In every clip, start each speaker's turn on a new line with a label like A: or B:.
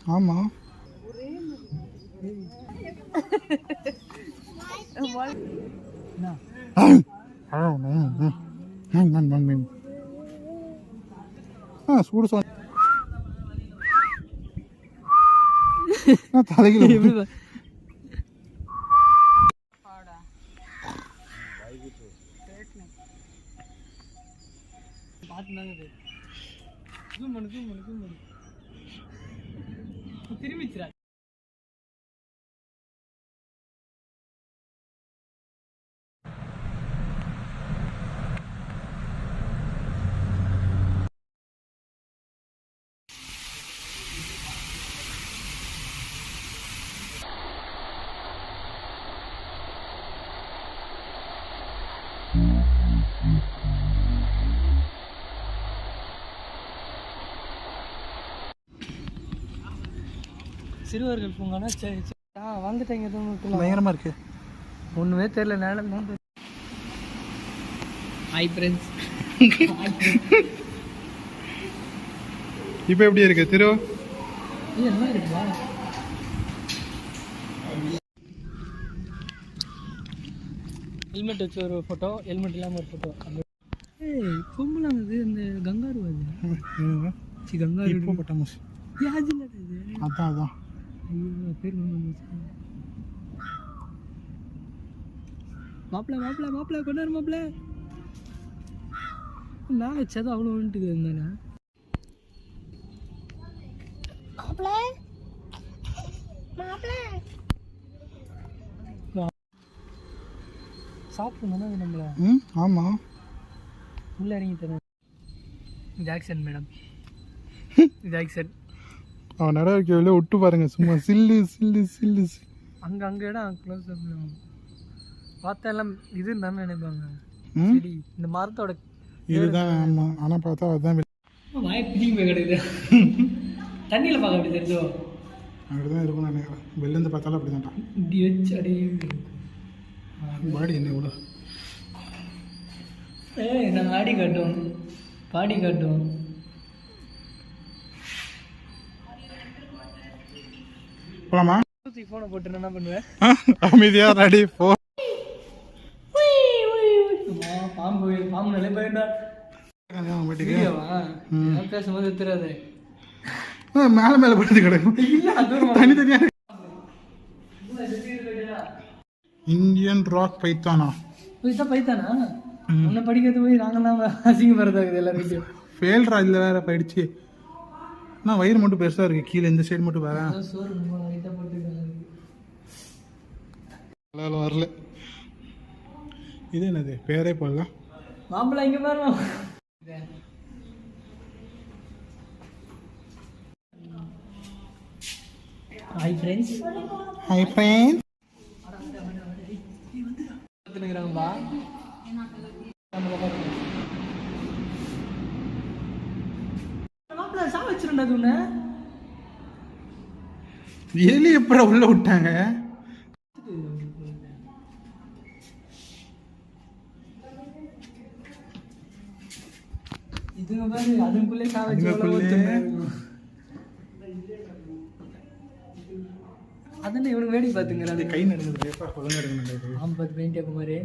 A: ஆமாம் சூடு தலைகள்
B: திரும்பிச்சிரா சிறுவர்கள் பூங்கானா சரி வந்துட்டேங்க
A: பயங்கரமாக இருக்கு
B: ஒன்றுமே தெரியல நேரம் தான் ஹாய் ஃப்ரெண்ட்ஸ்
A: இப்போ எப்படி இருக்கு திரு
B: என்ன இருக்குதா ஹெல்மெட் வச்சு ஒரு ஃபோட்டோ ஹெல்மெட் இல்லாமல் ஒரு ஃபோட்டோ பொம்பளாம் இது இந்த கங்காரு அது கங்காரு
A: இப்போ பட்டாமஸ்
B: யாஜில் இது
A: அதான்
B: ஐயோ பேர் மாப்பிள்ள கொண்டாரு மாப்பிள்ள நான் வச்சது அவ்வளோ வந்துட்டு இருந்தானே சாப்பிடுங்க அது நம்மள
A: ஆமாம்
B: உள்ளே இறங்கி தரேன் ஜாக்சன் மேடம் ஜாக்சன்
A: அவன் நடவடிக்கை வெளியே விட்டு பாருங்க சும்மா சில்லு
B: அங்கே இடம் க்ளோஸ் பார்த்தா எல்லாம் இதுன்னு தானே நினைப்பாங்க செடி இந்த மரத்தோட
A: இதுதான் ஆமாம் ஆனால் பார்த்தா அதுதான்
B: வாய் பிடிங்க போய் கிடைக்குது தண்ணியில் பார்க்க அப்படி தெரிஞ்சோ
A: அப்படிதான் இருக்கும் நினைக்கிறேன் வெளிலேருந்து பார்த்தாலும் அப்படி தான்டா
B: இப்படி வச்சு அடி
A: பாடி என்ன இவ்வளோ
B: நாங்கள் ஆடி காட்டுவோம் பாடி காட்டுவோம்
A: போலாமா
B: ஃபோனை போட்டு என்ன பண்ணுவேன்
A: அமைதியா ரெடி போ
B: பாம்பு நிலை போயிட்டா பேசும்போது தெரியாது
A: மேல படுத்து கிடக்கும் தனித்தனியா இந்தியன் ராக் பைத்தானா
B: பைத்தானா உன்னை படிக்கிறது போய் நாங்கெல்லாம் அசிங்கப்படுறதாகுது எல்லாரும்
A: ஃபெயில்ரா இல்லை வேற போயிடுச்சு நான் வயிறு மட்டும் பெருசாக இருக்கு கீழே இந்த சைடு மட்டும் வேற வரல இது என்னது பேரே போடலாம்
B: மாப்பிள்ளை இங்கே பாருவோம் ஹாய் ஃப்ரெண்ட்ஸ் பார்த்துனுங்கிறாங்கப்பா சா வச்சிருந்தா அது ஒன்று
A: எலி எப்படா உள்ள விட்டாங்க
B: இதுங்க பாரு அதுக்குள்ளே சா வச்சு அதென்ன இவனுக்கு வேடி பார்த்துங்க அது
A: கை நடந்தது
B: ஆமாம் பார்த்து பெயிண்டியா குமார்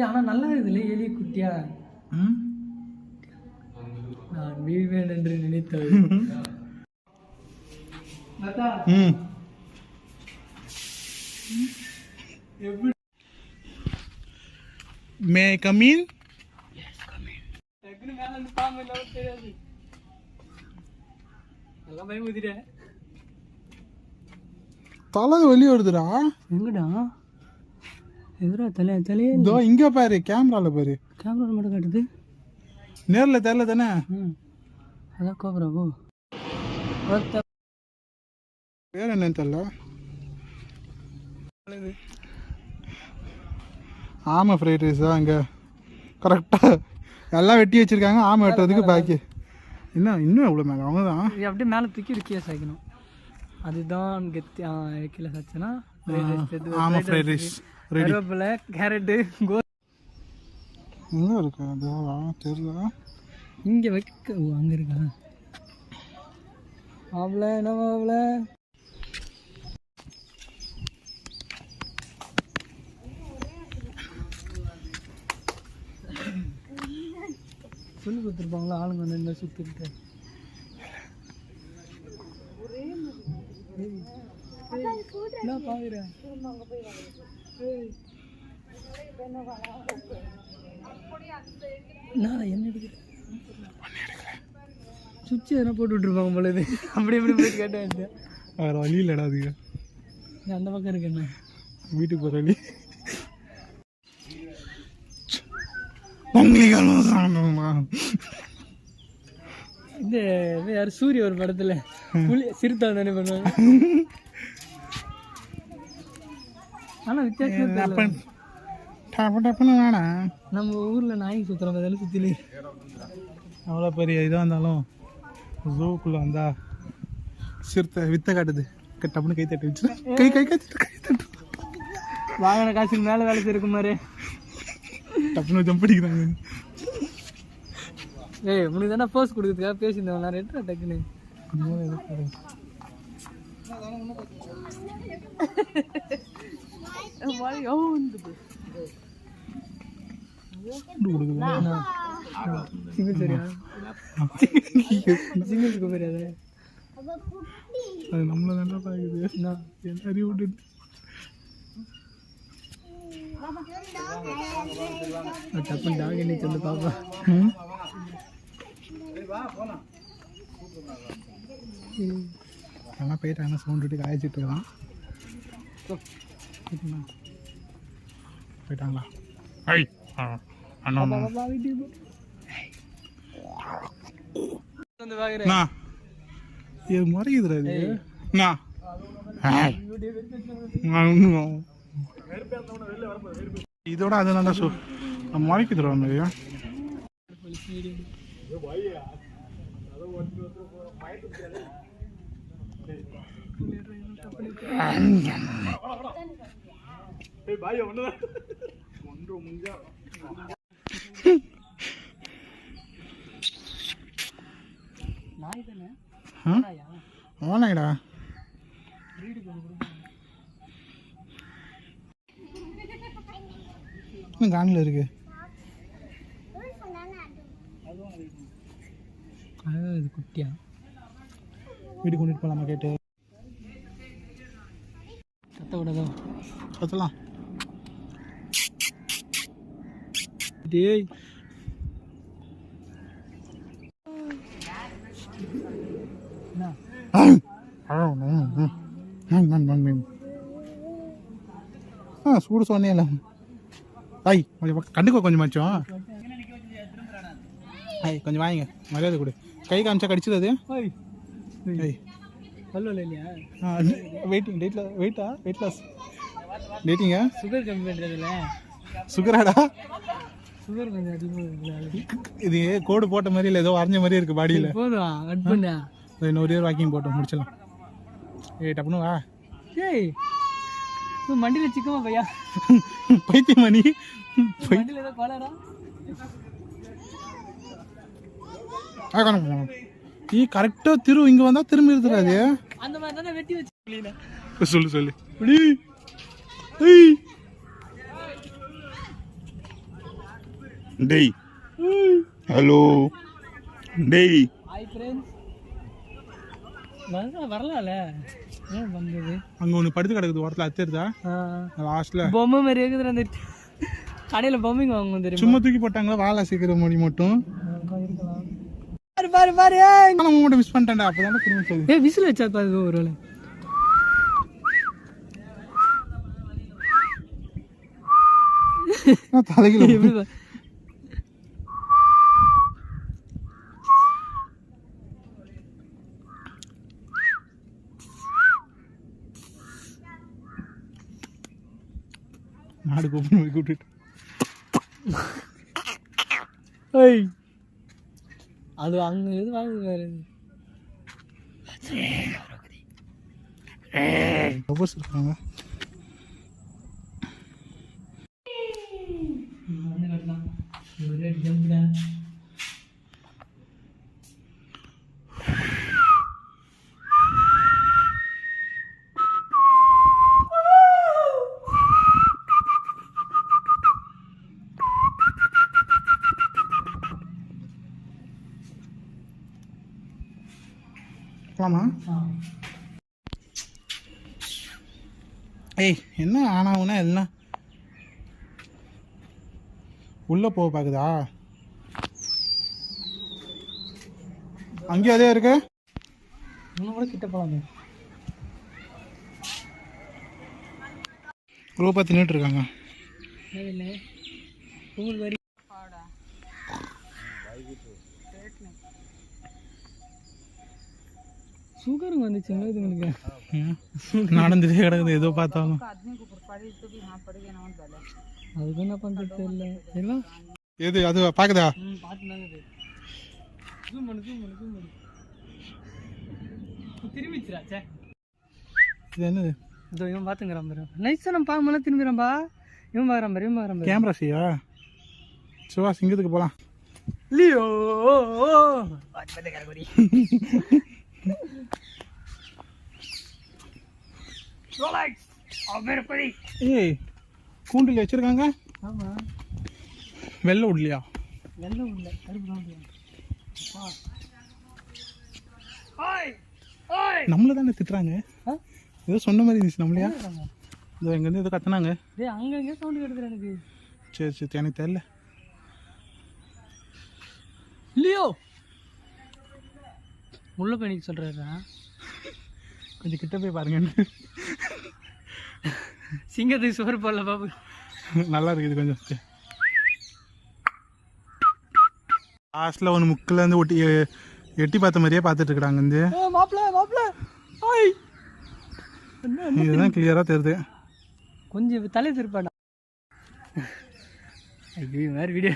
B: ஆனால் நல்லா இருக்குதுல்ல எலி குட்டியா நான் வீழ்வேன் என்று நினைத்தது
A: மே கமின்
B: மேல இருந்து பாம்பு எல்லாம் தெரியாது எல்லாம் பயமுதிரேன்
A: தலை வெளியே வருதுடா
B: எங்கடா எதுடா தலையே
A: இதோ இங்க பாரு கேமரால பாரு
B: கேமரா மட்டும் காட்டுது
A: நேரில் தெரியல தானே
B: அதான் கோபுராவோ
A: வேற என்னன்னு தெரியல ஆமை ஃப்ரைட் ரைஸ் தான் இங்கே கரெக்டாக எல்லாம் வெட்டி வச்சுருக்காங்க ஆமை வெட்டுறதுக்கு பாக்கி இன்னும் எவ்வளோ மேலே அவங்க தான்
B: அப்படியே மேலே தூக்கி ஒரு கீழே சாய்க்கணும் அதுதான் கெத்தி கீழே சாய்ச்சனா
A: ஆமாம் ஃப்ரைட் ரைஸ்
B: கருவேப்பிலை கேரட்டு
A: எங்கே இருக்கு அதுவா தெரியல
B: இங்கே வைக்க அங்கே இருக்கா அவ்வளோ என்ன அவ்வளோ சொல்லி கொடுத்துருப்பாங்களா ஆளுங்க வந்து என்ன சுற்றிட்டு என்ன பார்க்குறேன் நான் என்ன எடுக்கிறேன் சுவிட்ச் எதனா போட்டு விட்ருப்பாங்க போல இது அப்படி எப்படி போய் கேட்டேன்
A: வேறு வழி இல்லைடா அது
B: அந்த பக்கம் இருக்கு என்ன
A: வீட்டுக்கு போகிற வழி உங்களுக்கு
B: இந்த யார் சூரிய ஒரு படத்தில் புலி சிறுத்தை தானே பண்ணுவாங்க ஆனால் வித்தியாசம்
A: வேணாம்
B: நம்ம ஊரில் நாய் சுற்றுற மாதிரி சுற்றிலே
A: அவ்வளோ பெரிய இதாக இருந்தாலும் ஜூக்குள்ளே வந்தா சிறுத்தை வித்தை காட்டுது டப்புன்னு கை தட்டி வச்சு கை கை கை கை தட்டு
B: வாங்கின காசுக்கு மேலே வேலை செய்யிருக்க மாதிரி
A: டப்புன்னு ஜம்ப் அடிக்கிறாங்க
B: ஏய் உனக்கு தானே போஸ்ட் கொடுக்குறதுக்காக பேசியிருந்தேன் நான் ரெண்டு டக்குன்னு சிங்கிள் சரியா சிங்கிள்ஸுக்கு தெரியாது
A: அது நம்மள நல்லா பாக்குது என்ன அறிவு விட்டு
B: டப்பு டாக் என்ன சொல்லு பாப்பா
A: ஆனால் போயிட்டாங்க சவுண்ட் விட்டு காய்ச்சிட்டு இருக்கான் போயிட்டாங்களா ஐ அண்ணா இது முறையுதுடா இது இதோட அது நல்லா முறைக்குதுடா மாதிரி ஆனாடா இன்னும் காணில் இருக்கு
B: இது குட்டியா
A: வீடு கொண்டுட்டு போகலாமா கேட்டு
B: கத்த விடாதோ
A: கத்தலாம்
B: டேய்
A: சூடு சொன்னேன்ல ஐய் கொஞ்சம் கண்டுக்கோ கொஞ்சமாச்சும் ஐய் கொஞ்சம் வாங்கிங்க மரியாதை கொடு கை காமிச்சா கடிச்சது அது ஐய்
B: ஹலோ இல்லையா
A: வெயிட்டிங் வெயிட் லாஸ் டேட்டிங்க
B: சுகர் கம்மி பண்ணுறதில்ல
A: சுகராடா
B: சுகர் கொஞ்சம் அதிகமாக
A: இது கோடு போட்ட மாதிரி இல்லை ஏதோ வரைஞ்ச மாதிரி இருக்கு பாடியில்
B: போதும் கட் பண்ண
A: இன்னொரு இயர் வாக்கிங் போட்டோம் முடிச்சிடலாம் ஏய் டப்புனு வா
B: ஏய் மண்டியில் சிக்கமா பையா
A: பைத்தியம் மணி
B: மண்டியில் ஏதோ கோளாரா
A: நீ கரெக்டா இங்க வந்தா திரும்பி இருந்துடாது
B: அந்த மாதிரி தானே வெட்டி வச்சு
A: சொல்லு டேய் ஹலோ டேய்
B: ஹாய் ஃப்ரெண்ட்ஸ் வரலாம்ல ஏன் வந்தது
A: அங்க ஒன்று படுத்து கிடக்குது ஓரத்தில் அத்திருதா லாஸ்ட்ல
B: பொம்மை மாதிரி இருக்குது அந்த கடையில் பொம்மைங்க வாங்க தெரியும்
A: சும்மா தூக்கி போட்டாங்களா வாழை சீக்கிர மணி மட்டும்
B: பாரு பாரு
A: மட்டும் மிஸ் பண்ணிட்டேன்டா அப்பதான் திரும்ப சொல்லு
B: ஏ விசில் வச்சா பாரு ஒரு வேளை
A: தலைகள் மாடு கூப்பிட்டு போய் கூப்பிட்டு
B: அது அங்கே எது வாங்குது வேறு
A: இருக்காங்க போலாமா? ஏய் என்ன ஆனாவுன்னா எல்லாம் உள்ளே போக பார்க்குதா? அங்கேயும் அதே இருக்கு.
B: இன்னும் கூட கிட்ட போகலாமே.
A: குரூப்பாக தின்னுட்டு இருக்காங்க.
B: இல்லை உங்களுக்கு வரி சுகருங்க வந்துச்சுங்களா இதுங்களுக்கு?
A: நடந்துட்டே கிடக்குது ஏதோ பார்த்தாலும்.
B: அதுக்கு என்ன பண்ணுறது தெரியல. சரிங்களா
A: எது அது பார்க்குதா?
B: பார்த்து தாங்க ஜூம் பண்ணு ஜூம் பண்ணு ஜூம் பண்ணு. திரும்பிச்சுராச்சே.
A: இது என்னது?
B: இதோ இவன் பார்த்துங்கிறான் பாரு. நைஸாக நம்ம பார்க்க திரும்பிடுறான்பா. இவன் பார்க்குறான் பாரு, இவன் பார்க்குறான் பாரு.
A: கேமரா செய்யா சிவா சிங்கத்துக்கு போகலாம்.
B: லியோ
A: ஏய் கூண்டில் வச்சிருக்காங்க.
B: ஆமாம்
A: வெள்ளை விடலையா?
B: வெள்ளை உள்ள கருப்பு
A: நம்மள தானே திட்டுறாங்க. ஏதோ சொன்ன மாதிரி இருந்துச்சு நம்மளையா? இதோ எங்கேருந்து ஏதோ கத்துனாங்க.
B: டேய் அங்கங்கே சவுண்டு கேட்குது எனக்கு.
A: சரி சரி எனக்கு தெரியல.
B: லியோ உள்ள போய் நிற்க சொல்கிறாரா?
A: கொஞ்சம் கிட்ட போய் பாருங்க.
B: சிங்கத்துக்கு சுவர் போடல பாபு.
A: நல்லா இருக்குது கொஞ்சம். லாஸ்ட்டில் ஒன்று முக்கில் இருந்து ஒட்டி எட்டி பார்த்த மாதிரியே பார்த்துட்டு இருக்கிறாங்க. இந்த
B: மாப்பிள்ள மாப்பிள்ள ஹாய்
A: இதுதான் கிளியராக தெரியுது.
B: கொஞ்சம் தலை திருப்பாடா. ஐயோ வேறு வீடியோ